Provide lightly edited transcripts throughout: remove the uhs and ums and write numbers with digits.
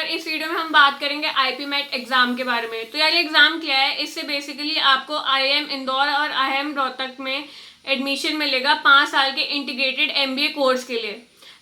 इस वीडियो में हम बात करेंगे आईपी मैट एग्जाम के बारे में। तो यार ये एग्जाम क्या है, इससे बेसिकली आपको आईआईएम इंदौर और आईआईएम रोहतक में एडमिशन मिलेगा 5 साल के इंटीग्रेटेड एमबीए कोर्स के लिए।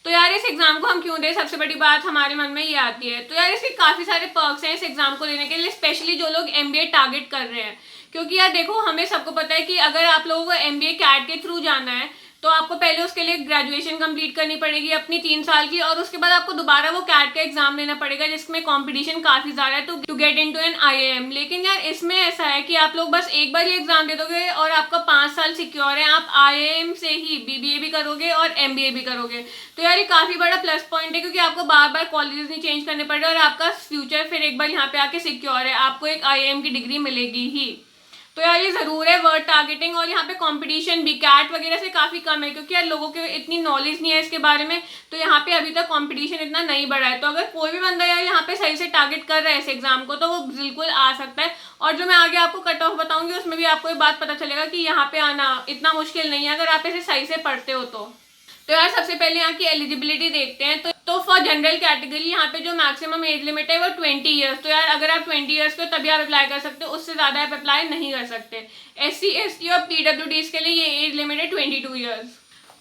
तो यार इस एग्जाम को हम क्यों दें, सबसे बड़ी बात हमारे मन में ये आती है। तो यार इसके काफी सारे पर्क्स हैं इस एग्जाम को देने के लिए, स्पेशली जो लोग एमबीए टारगेट कर रहे हैं। क्योंकि यार देखो, हमें सबको पता है कि अगर आप लोगों को एमबीए कैट के थ्रू जाना है तो आपको पहले उसके लिए ग्रेजुएशन कंप्लीट करनी पड़ेगी अपनी 3 साल की, और उसके बाद आपको दोबारा वो कैट का एग्जाम देना पड़ेगा जिसमें कंपटीशन काफी ज्यादा है to get into an IIM. लेकिन यार इसमें ऐसा है कि आप लोग बस एक बार ये एग्जाम दे दोगे और आपका 5 साल सिक्योर है। आप आईआईएम से ही बीबीए भी करोगे और एमबीए भी करोगे। तो यार ये काफी बड़ा प्लस पॉइंट है, क्योंकि आपको बार बार कॉलेजेस नहीं चेंज करने पड़ रहे और आपका फ्यूचर फिर एक बार यहाँ पे आके सिक्योर है, आपको एक आईआईएम की डिग्री मिलेगी ही। तो यार ये जरूर है वर्ड टारगेटिंग, और यहाँ पे कंपटीशन भी कैट वगैरह से काफी कम है, क्योंकि यार लोगों को इतनी नॉलेज नहीं है इसके बारे में। तो यहाँ पे अभी तक कंपटीशन इतना नहीं बढ़ा है। तो अगर कोई भी बंदा यार यहाँ पे सही से टारगेट कर रहा है इस एग्जाम को तो वो बिल्कुल आ सकता है। और जो मैं आगे आपको कट ऑफ बताऊंगी उसमें भी आपको ये बात पता चलेगा कि यहाँ पे आना इतना मुश्किल नहीं है अगर आप इसे सही से पढ़ते हो तो यार सबसे पहले यहाँ की एलिजिबिलिटी देखते हैं। तो फॉर जनरल कैटेगरी यहाँ पे जो मैक्सिमम एज लिमिट है वो 20 ईयर्स। तो यार अगर आप 20 ईयर्स के हो तभी आप अप्लाई कर सकते हो, उससे ज़्यादा आप अप्लाई नहीं कर सकते। SC ST और PWDs के लिए ये एज लिमिट है 22 ईयर्स।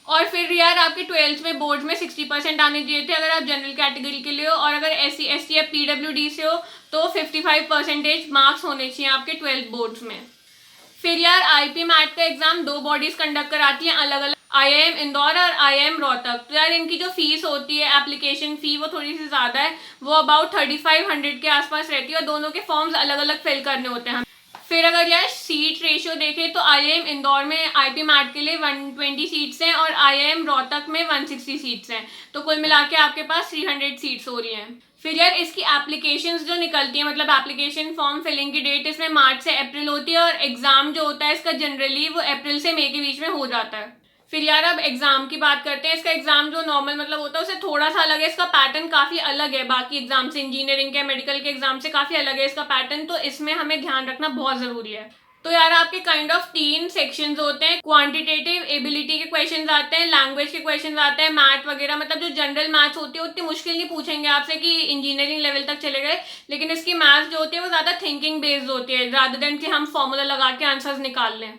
और फिर यार आपके 12th में बोर्ड में 60% आने चाहिए थे अगर आप जनरल कैटेगरी के लिए हो, और अगर SC ST या PWD से हो तो 55% मार्क्स होने चाहिए आपके 12th बोर्ड्स में। फिर यार आईपी मैट का एग्जाम 2 बॉडीज कंडक्ट कराती हैं अलग अलग, आईआईएम इंदौर और आईआईएम रोहतक। तो यार इनकी जो फीस होती है, एप्लीकेशन फी, वो थोड़ी सी ज़्यादा है, वो अबाउट 3500 के आसपास रहती है, और दोनों के फॉर्म्स अलग अलग फिल करने होते हैं। फिर अगर यार सीट रेशियो देखें तो आईआईएम इंदौर में आईपी मैट के लिए 120 सीट्स हैं और आईआईएम रोहतक में 160 सीट्स हैं। तो कुल मिला के आपके पास 300 सीट्स हो रही हैं। फिर यार इसकी एप्लीकेशंस जो निकलती है, मतलब एप्लीकेशन फॉर्म फिलिंग की डेट इसमें मार्च से अप्रैल होती है, और एग्जाम जो होता है इसका जनरली वो अप्रैल से मई के बीच में हो जाता है। फिर यार अब एग्जाम की बात करते हैं। इसका एग्जाम जो नॉर्मल मतलब होता है उससे थोड़ा सा अलग है, इसका पैटर्न काफी अलग है बाकी एग्जाम से, इंजीनियरिंग के मेडिकल के एग्जाम से काफी अलग है इसका पैटर्न। तो इसमें हमें ध्यान रखना बहुत जरूरी है। तो यार आपके काइंड ऑफ 3 सेक्शंस होते हैं। क्वांटिटेटिव एबिलिटी के क्वेश्चंस आते हैं, लैंग्वेज के क्वेश्चंस आते हैं, मैथ वगैरह, मतलब जो जनरल मैथ्स होती है उतनी मुश्किल नहीं पूछेंगे आपसे कि इंजीनियरिंग लेवल तक चले गए। लेकिन इसकी मैथ्स जो होती है वो ज्यादा थिंकिंग बेस्ड होती है रादर देन कि हम फॉर्मूला लगा के आंसर्स निकाल लें।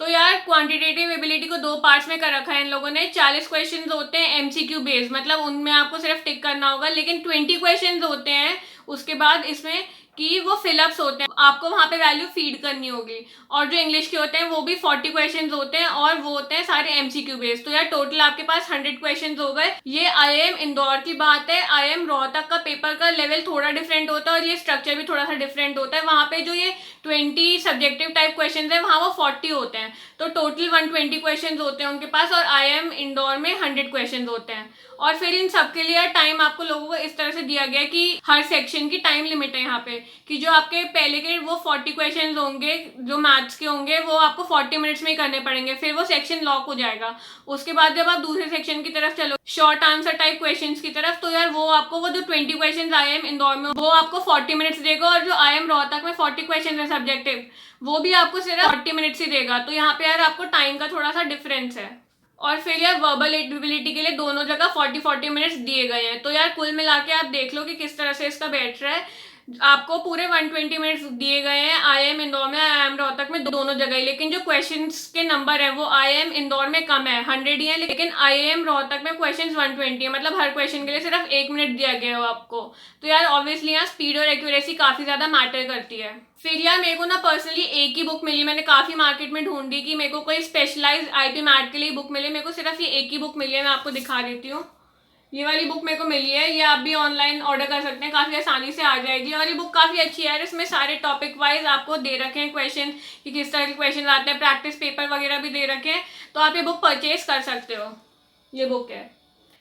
तो यार क्वांटिटेटिव एबिलिटी को 2 पार्ट्स में कर रखा है इन लोगों ने। 40 क्वेश्चंस होते हैं एमसीक्यू बेस्ड, मतलब उनमें आपको सिर्फ टिक करना होगा, लेकिन 20 क्वेश्चंस होते हैं उसके बाद इसमें कि वो फिलअप्स होते हैं, आपको वहां पे वैल्यू फीड करनी होगी। और जो इंग्लिश के होते हैं वो भी 40 क्वेश्चंस होते हैं और वो होते हैं सारे एमसीक्यू बेस्ड। तो यार टोटल आपके पास 100 क्वेश्चंस हो गए। ये आईआईएम इंदौर की बात है। आईआईएम रोहतक का पेपर का लेवल थोड़ा डिफरेंट होता है और ये स्ट्रक्चर भी थोड़ा सा डिफरेंट होता है। वहां पे जो ये 20 सब्जेक्टिव टाइप क्वेश्चन है वहां वो 40 होते हैं, तो टोटल 120 क्वेश्चन होते हैं उनके पास, और आईआईएम इंदौर में 100 क्वेश्चन होते हैं। और फिर इन सबके लिए टाइम आपको लोगों को इस तरह से दिया गया कि हर सेक्शन की टाइम लिमिट है यहाँ पे, कि जो आपके पहले के वो 40 क्वेश्चन होंगे जो मैथ्स के होंगे वो आपको 40 मिनट्स में ही करने पड़ेंगे, फिर वो सेक्शन लॉक हो जाएगा। उसके बाद जब आप दूसरे सेक्शन की तरफ चलो, शॉर्ट आंसर टाइप क्वेश्चंस की तरफ, तो यार वो आपको वो जो 20 क्वेश्चन आईआईएम इंदौर में वो आपको 40 मिनट्स देगा, और जो आईआईएम रोहतक में 40 क्वेश्चन है सब्जेक्टिव वो भी आपको सिर्फ 40 मिनट्स ही देगा। तो यहाँ पे यार आपको टाइम का थोड़ा सा डिफरेंस है। और फिर यार वर्बल एबिलिटी के लिए दोनों जगह 40-40 मिनट्स दिए गए हैं। तो यार कुल मिला के आप देख लो कि किस तरह से इसका बैठ रहा है। आपको पूरे 120 मिनट्स दिए गए हैं आईआईएम इंदौर में, आईआईएम रोहतक में, दोनों जगह। लेकिन जो क्वेश्चंस के नंबर है वो आईआईएम इंदौर में कम है, 100 ही है, लेकिन आईआईएम रोहतक में क्वेश्चंस 120 है, मतलब हर क्वेश्चन के लिए सिर्फ 1 मिनट दिया गया हो आपको। तो यार ऑब्वियसली यहाँ स्पीड और एक्यूरेसी काफी ज्यादा मैटर करती है। फिर यार मेरे को ना पर्सनली एक ही बुक मिली, मैंने काफी मार्केट में ढूंढी कि मेरे को कोई स्पेशलाइज्ड आईपी मैट के लिए बुक मिले, मेरे को सिर्फ ये एक ही बुक मिली है। मैं आपको दिखा देती हूँ, ये वाली बुक मेरे को मिली है, ये आप भी ऑनलाइन ऑर्डर कर सकते हैं, काफी आसानी से आ जाएगी। और ये बुक काफी अच्छी है यार, इसमें सारे टॉपिक वाइज आपको दे रखे हैं क्वेश्चन कि किस तरह के क्वेश्चन आते हैं, प्रैक्टिस पेपर वगैरह भी दे रखे हैं। तो आप ये बुक परचेज कर सकते हो, ये बुक है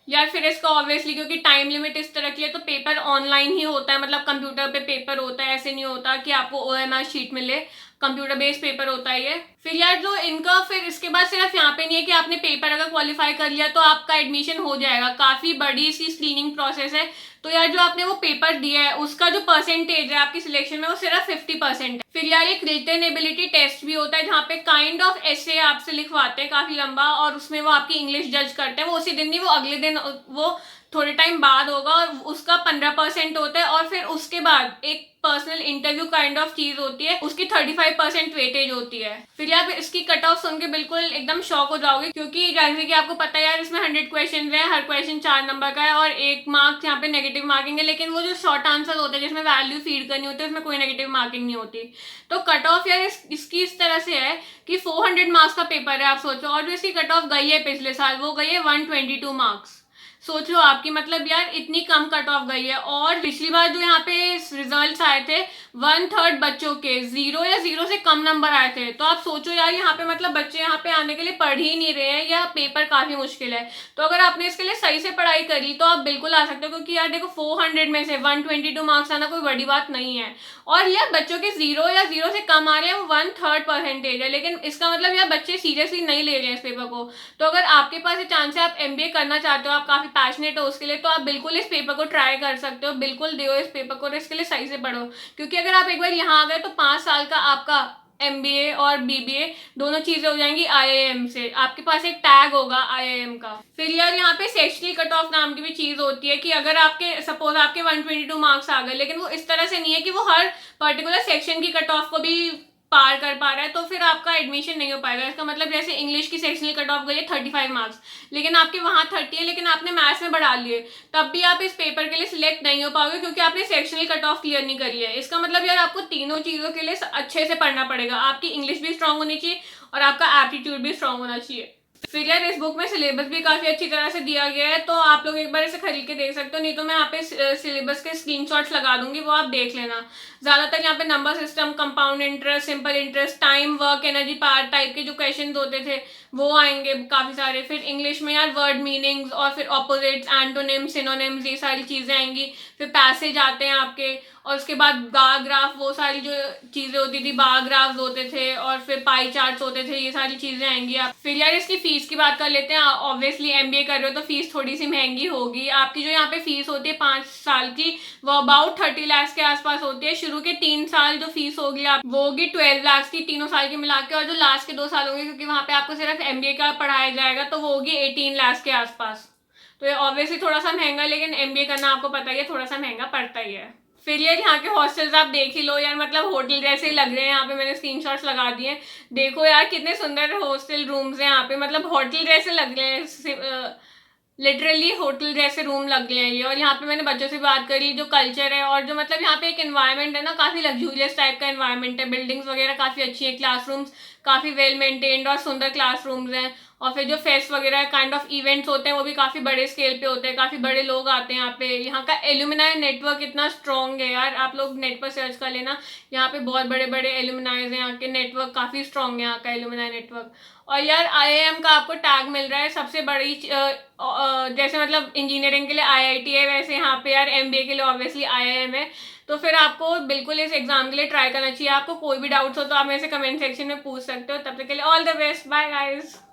यार। फिर इसका ऑब्वियसली क्योंकि टाइम लिमिट इस तरह की है तो पेपर ऑनलाइन ही होता है, मतलब कंप्यूटर पे पेपर होता है, ऐसे नहीं होता कि आपको ओएमआर शीट मिले, कंप्यूटर बेस्ड पेपर होता है ये। फिर यार जो इनका फिर इसके बाद सिर्फ यहाँ पे नहीं है कि आपने पेपर अगर क्वालिफाई कर लिया तो आपका एडमिशन हो जाएगा, काफी बड़ी सी स्क्रीनिंग प्रोसेस है। तो यार जो आपने वो पेपर दिया है उसका जो परसेंटेज है आपकी सिलेक्शन में वो सिर्फ 50% है। फिर यार एक रिटन एबिलिटी टेस्ट भी होता है जहाँ पे काइंड ऑफ एसे आपसे लिखवाते हैं काफी लंबा, और उसमें वो आपकी इंग्लिश जज करते हैं। वो उसी दिन नहीं, वो अगले दिन वो थोड़े टाइम बाद होगा और उसका 15% होता है, और फिर उसके बाद एक पर्सनल इंटरव्यू काइंड ऑफ चीज होती है, उसकी 35% वेटेज होती है। फिर आप इसकी कट ऑफ सुन के बिल्कुल एकदम शॉक हो जाओगे, क्योंकि जैसे कि आपको पता है यार, इसमें 100 क्वेश्चन है, हर क्वेश्चन 4 नंबर का है और 1 मार्क्स यहाँ पे नेगेटिव मार्किंग है। लेकिन वो जो शॉर्ट आंसर होते हैं जिसमें वैल्यू फीड करनी होती है, उसमें कोई नेगेटिव मार्किंग नहीं होती। तो कट ऑफ यार इसकी इस तरह से है कि 400 मार्क्स का पेपर है, आप सोचो, और जो इसकी कट ऑफ गई है पिछले साल, वो गई है 122 मार्क्स। सोच लो आपकी, मतलब यार इतनी कम कट ऑफ गई है। और पिछली बार जो यहाँ पे रिजल्ट्स आए थे, 1/3 बच्चों के 0 या 0 से कम नंबर आए थे। तो आप सोचो यार, यहाँ पे मतलब बच्चे यहाँ पे आने के लिए पढ़ ही नहीं रहे हैं, या पेपर काफी मुश्किल है। तो अगर आपने इसके लिए सही से पढ़ाई करी तो आप बिल्कुल आ सकते हो, क्योंकि यार देखो 400 में से 122 मार्क्स आना कोई बड़ी बात नहीं है। और यार बच्चों के 0 या 0 से कम आ रहे हैं, वो 1/3 परसेंटेज है। लेकिन इसका मतलब यार बच्चे सीरियसली नहीं ले रहे हैं इस पेपर को। तो अगर आपके पास ये चांस है, आप MBA करना चाहते हो, आप काफी पैशनेट हो उसके लिए, तो आप बिल्कुल इस पेपर को ट्राई कर सकते हो, बिल्कुल दो इस पेपर को और इसके लिए सही से पढ़ो। क्योंकि अगर आप एक बार यहाँ आ गए तो 5 साल का आपका MBA और BBA दोनों चीजें हो जाएंगी IIM से। आपके पास एक टैग होगा IIM का। फिर यार यहाँ पे सेक्शनल कट ऑफ नाम की भी चीज होती है, कि अगर आपके सपोज आपके 122 मार्क्स आ गए, लेकिन वो इस तरह से नहीं है कि वो हर पर्टिकुलर सेक्शन की कट ऑफ को भी पार कर पा रहा है, तो फिर आपका एडमिशन नहीं हो पाएगा। इसका मतलब जैसे इंग्लिश की सेक्शनल कट ऑफ गई है 35 मार्क्स, लेकिन आपके वहाँ 30 है, लेकिन आपने मैथ्स में बढ़ा लिए, तब भी आप इस पेपर के लिए सिलेक्ट नहीं हो पाओगे, क्योंकि आपने सेक्शनल कट ऑफ क्लियर नहीं करी है। इसका मतलब यार आपको तीनों चीज़ों के लिए अच्छे से पढ़ना पड़ेगा। आपकी इंग्लिश भी स्ट्रांग होनी चाहिए और आपका एप्टीट्यूड भी स्ट्रांग होना चाहिए। फिर यार इस बुक में सिलेबस भी काफी अच्छी तरह से दिया गया है, तो आप लोग एक बार इसे खरीद के देख सकते हो, नहीं तो मैं यहाँ पे सिलेबस के स्क्रीनशॉट्स लगा दूंगी, वो आप देख लेना। ज्यादातर यहाँ पे number system, compound interest, simple interest, time, work, energy, part type के जो क्वेश्चन होते थे वो आएंगे काफी सारे। फिर इंग्लिश में यार वर्ड मीनिंग्स और फिर ऑपोजिट्स, एंटोनिम्स, सिनोनिम्स, ये सारी चीजें आएंगी। फिर पैसेज आते हैं आपके, और उसके बाद बार ग्राफ, वो सारी जो चीजें होती थी, बार ग्राफ्स होते थे, और फिर पाई चार्ट्स होते थे, ये सारी चीजें आएंगी। आप फिर यार इसकी फीस की बात कर लेते हैं। ऑब्वियसली MBA कर रहे हो तो फीस थोड़ी सी महंगी होगी। आपकी जो यहाँ पे फीस होती है 5 साल की, वो अबाउट 30 लाख के आसपास होती है। शुरू के 3 साल जो फीस होगी आप, वो होगी 12 लाख की, तीनों साल की मिला के। और जो लास्ट के 2 साल होंगे, क्योंकि वहाँ पे आपको सिर्फ MBA का पढ़ाया जाएगा, तो वो होगी 18 लाख के आसपास। तो ये ऑब्वियसली थोड़ा सा महंगा, लेकिन MBA करना आपको पता ही है थोड़ा सा महंगा पड़ता ही है। फिर यार यहाँ के हॉस्टल्स आप देख ही लो यार, मतलब होटल जैसे ही लग रहे हैं। यहाँ पे मैंने स्क्रीनशॉट्स लगा दिए, देखो यार कितने सुंदर हॉस्टल रूम्स हैं यहाँ पे, मतलब होटल जैसे लग रहे हैं, लिटरली होटल जैसे रूम लग गए हैं ये। और यहाँ पे मैंने बच्चों से बात करी, जो कल्चर है और जो मतलब यहाँ पे एक एनवायरनमेंट है ना, काफी लग्जूरियस टाइप का एनवायरनमेंट है। बिल्डिंग्स वगैरह काफी अच्छी है, क्लासरूम्स काफी वेल मेंटेन्ड और सुंदर क्लासरूम्स हैं। और फिर जो फेस्ट वगैरह काइंड ऑफ इवेंट्स होते हैं, वो भी काफी बड़े स्केल पे होते हैं, काफी बड़े लोग आते हैं यहाँ पे। यहाँ का एल्यूमिनाई नेटवर्क इतना स्ट्रॉन्ग है यार, आप लोग नेट पर सर्च कर लेना, यहाँ पे बहुत बड़े बड़े एल्यूमिनाइज हैं। यहाँ के नेटवर्क काफी स्ट्रॉन्ग है, यहाँ का एल्यूमिनाई नेटवर्क। और यार IIM का आपको टैग मिल रहा है सबसे बड़ी, जैसे मतलब इंजीनियरिंग के लिए IIT है, वैसे यहाँ पे यार MBA के लिए ऑब्वियसली IIM है। तो फिर आपको बिल्कुल इस एग्जाम के लिए ट्राई करना चाहिए। आपको कोई भी डाउट्स हो तो आप मेरे से कमेंट सेक्शन में पूछ सकते हो। तब तक के लिए all the best, bye guys.